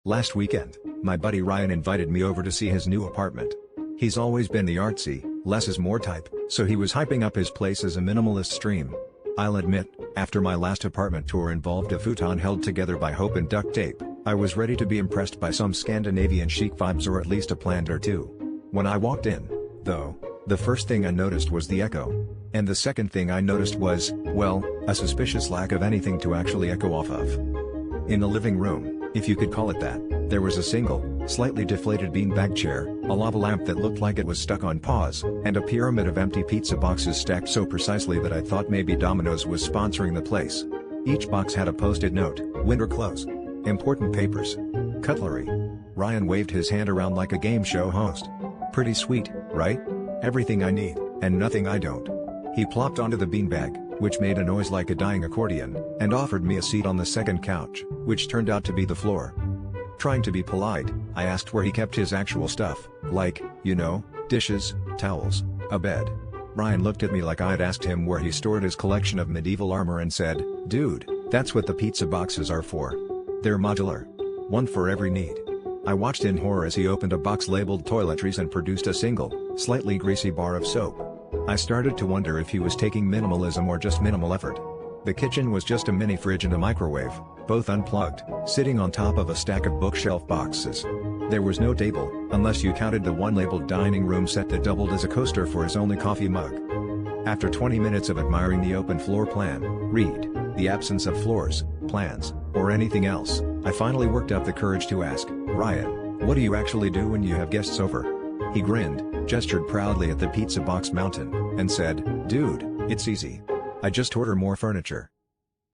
Last weekend, my buddy Ryan invited me over to see his new apartment. He's always been the artsy, less is more type, so he was hyping up his place as a minimalist stream. I'll admit, after my last apartment tour involved a futon held together by hope and duct tape, I was ready to be impressed by some Scandinavian chic vibes or at least a plant or two. When I walked in, though, the first thing I noticed was the echo. And the second thing I noticed was, well, a suspicious lack of anything to actually echo off of. In the living room, if you could call it that, there was a single, slightly deflated beanbag chair, a lava lamp that looked like it was stuck on pause, and a pyramid of empty pizza boxes stacked so precisely that I thought maybe Domino's was sponsoring the place. Each box had a posted note: winter clothes, important papers, cutlery. Ryan waved his hand around like a game show host. Pretty sweet, right? Everything I need, and nothing I don't. He plopped onto the beanbag, which made a noise like a dying accordion, and offered me a seat on the second couch, which turned out to be the floor. Trying to be polite, I asked where he kept his actual stuff, like, you know, dishes, towels, a bed. Ryan looked at me like I'd asked him where he stored his collection of medieval armor and said, "Dude, that's what the pizza boxes are for. They're modular. One for every need." I watched in horror as he opened a box labeled toiletries and produced a single, slightly greasy bar of soap. I started to wonder if he was taking minimalism or just minimal effort. The kitchen was just a mini fridge and a microwave, both unplugged, sitting on top of a stack of bookshelf boxes. There was no table, unless you counted the one labeled dining room set that doubled as a coaster for his only coffee mug. After 20 minutes of admiring the open floor plan, the absence of floors, plans, or anything else, I finally worked up the courage to ask, "Ryan, what do you actually do when you have guests over?" He grinned, gestured proudly at the pizza box mountain, and said, "Dude, it's easy. I just order more furniture."